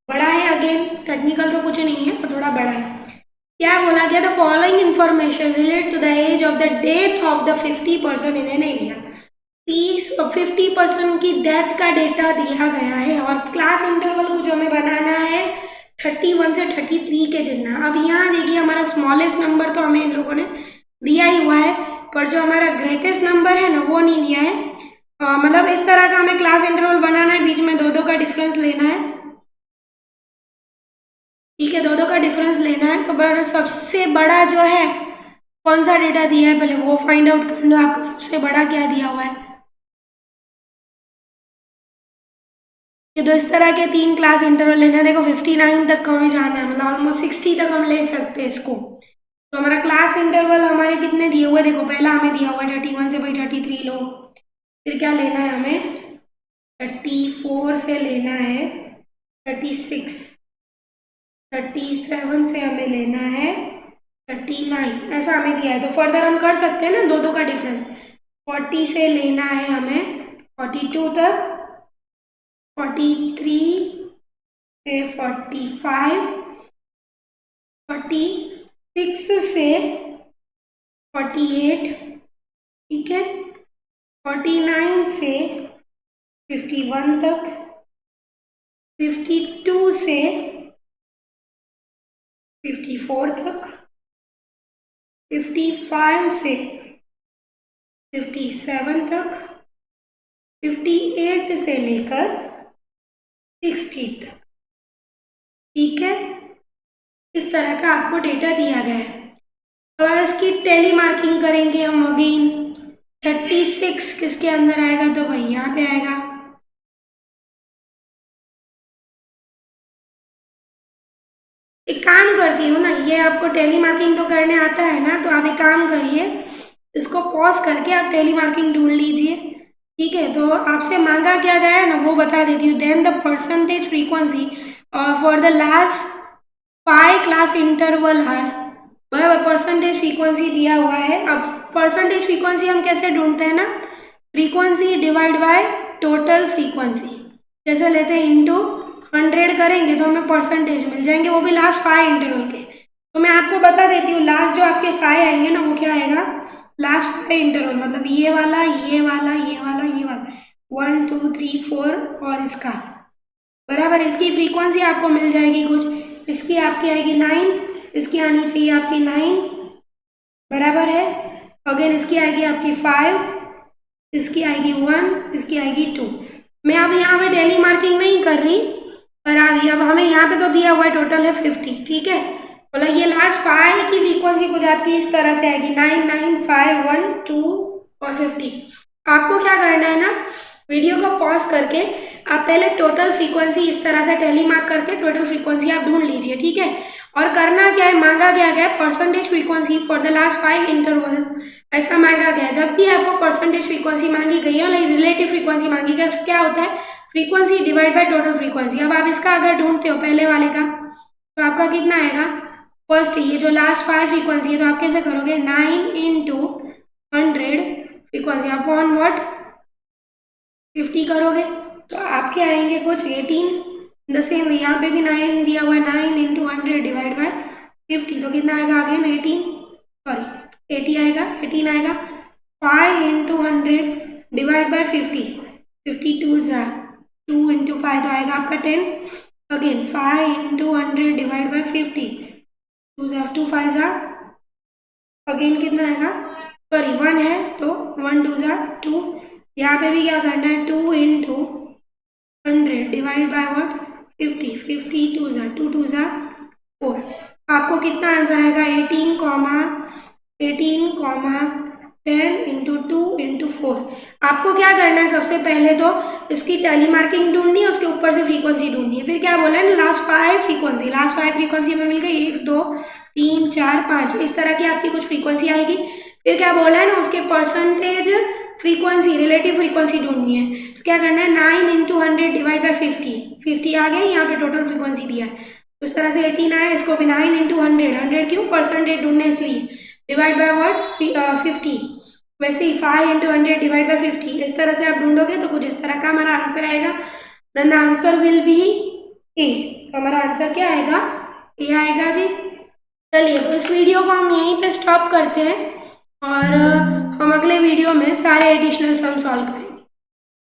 बड़ा है। अगेन टेक्निकल तो कुछ नहीं है पर थोड़ा बड़ा है। क्या बोला गया, the following information relate to the age of the death of the 50% in an area. 50% की डेथ का डेटा दिया गया है और क्लास इंटरवल को जो हमें बनाना है 31 से 33 के जितना। अब यहाँ देखिए हमारा स्मॉलेस्ट नंबर तो हमें इन लोगों ने दिया ही हुआ है, पर जो हमारा ग्रेटेस्ट नंबर है ना वो नहीं दिया है। मतलब इस तरह का हमें क्लास इंटरवल बनाना है, बीच में 2-2 का डिफरेंस लेना है। ठीक है, 2-2 का डिफरेंस लेना है। तो पर सबसे बड़ा जो है कौन सा डेटा दिया है पहले वो फाइंड आउट कर लो, आपको सबसे बड़ा क्या दिया हुआ है। ये तो इस तरह के 3 क्लास इंटरवल लेना है। देखो 59 तक हमें जाना है, मतलब ऑलमोस्ट 60 तक हम ले सकते हैं इसको। तो हमारा क्लास इंटरवल हमारे कितने दिए हुए, देखो पहला हमें दिया हुआ है 31 से भाई 33 लो, फिर क्या लेना है हमें 34 से लेना है 36, 37 से हमें लेना है 39, ऐसा हमें दिया है। तो फर्दर हम कर सकते हैं ना 2-2 का डिफरेंस। 40 से लेना है हमें 42 तक, 43 से 45, 46 से 48, ठीक है, 49 से 51 तक, 52 से 54 तक, 55 से 57 तक, 58 से लेकर 60 तक। ठीक है, इस तरह का आपको डेटा दिया गया है। अब इसकी टेली मार्किंग करेंगे हम अगेन। 36 किसके अंदर आएगा, तो भाई यहाँ पे आएगा। एक काम करती हूँ ना, ये आपको टेली मार्किंग तो करने आता है ना, तो आप एक काम करिए, इसको पॉज करके आप टेली मार्किंग ढूंढ लीजिए। ठीक है, तो आपसे मांगा क्या गया है ना वो बता देती हूँ। Then the percentage frequency for the last 5 class interval are, बराबर परसेंटेज फ्रीक्वेंसी दिया हुआ है। अब परसेंटेज फ्रीक्वेंसी हम कैसे ढूंढते हैं ना, frequency divide by total frequency, जैसे लेते हैं इंटू 100 करेंगे तो हमें परसेंटेज मिल जाएंगे, वो भी लास्ट 5 इंटरवल के। तो मैं आपको बता देती हूँ, लास्ट जो आपके 5 आएंगे ना वो क्या आएगा, लास्ट 5 इंटरवल, मतलब ये वाला ये वाला ये वाला ये वाला 1 2 3 4 और इसका, बराबर। इसकी फ्रीक्वेंसी आपको मिल जाएगी कुछ, इसकी आपकी आएगी 9, इसकी आनी चाहिए आपकी 9, बराबर है। अगेन इसकी आएगी आपकी 5, इसकी आएगी 1, इसकी आएगी 2। मैं अब यहाँ पे डेली मार्किंग नहीं कर रही, पर अभी अब हमें यहाँ पे तो दिया हुआ है टोटल है 50, ठीक है। मतलब ये लास्ट 5 की फ्रीक्वेंसी कुछ आपकी इस तरह से आएगी 9 9 5 1 2 और 50। आपको क्या करना है ना, वीडियो को पॉज करके आप पहले टोटल फ्रीक्वेंसी इस तरह से टेली मार्क करके टोटल फ्रीक्वेंसी आप ढूंढ लीजिए, ठीक है। और करना क्या है, मांगा क्या गया है percentage frequency for the last 5 intervals, ऐसा मांगा गया। जब भी आपको परसेंटेज फ्रीक्वेंसी मांगी गई है, लाइक रिलेटिव फ्रीक्वेंसी मांगी गई, क्या होता है frequency divide by total frequency. अब आप इसका अगर ढूंढते हो पहले वाले का, तो आपका कितना आएगा, फर्स्ट ये जो लास्ट 5 फ्रीक्वेंसी है, तो आप कैसे करोगे 9 इंटू 100 फ्रीक्वेंसी अपॉन व्हाट 50 करोगे, तो आपके आएंगे कुछ 18। द सेम यहाँ पे भी 9 दिया हुआ है, 9 इंटू 100 डिवाइड बाय 50, तो कितना आएगा अगेन 18, सॉरी 80 आएगा, 18 आएगा। 5 इंटू 100 डिवाइड बाय 50, 52 2 इंटू 5 तो आएगा आपका 10। Again 5 into 100 divide by 50, 2 5 again कितना आएगा, सॉरी 1 है तो 1 2 2। यहाँ पे भी क्या करना है 2 इंटू 100 डिवाइड बाय व्हाट 50, 50 2 2 4। आपको कितना आंसर आएगा 18 10 इंटू 2 इंटू 4। आपको क्या करना है, सबसे पहले तो इसकी टैली मार्किंग ढूंढनी है, उसके ऊपर से फ्रीक्वेंसी ढूंढनी है। फिर क्या बोला है ना, लास्ट 5 फ्रीक्वेंसी हमें मिल गई 1 2 3 4 5, इस तरह की आपकी कुछ फ्रीक्वेंसी आएगी। फिर क्या बोला है ना, उसके परसेंटेज फ्रीक्वेंसी रिलेटिव फ्रीक्वेंसी ढूंढनी है। तो क्या करना है 9 इंटू 100 डिवाइड बाई 50 आ गया, यहाँ पे टोटल फ्रीक्वेंसी दिया है। उस तरह से 18 आया, इसको भी 9 इंटू 100 क्यों परसेंटेज ढूंढने इसलिए, डिवाइड बाय व्हाट 50। वैसे ही 5 इंटू 100 डिवाइड बाई 50, इस तरह से आप ढूंढोगे तो कुछ इस तरह का हमारा आंसर आएगा। Then the answer will be A. तो हमारा आंसर क्या आएगा, ए आएगा जी। चलिए, तो इस वीडियो को हम यहीं पे स्टॉप करते हैं और हम अगले वीडियो में सारे एडिशनल सम सॉल्व करेंगे,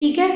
ठीक है।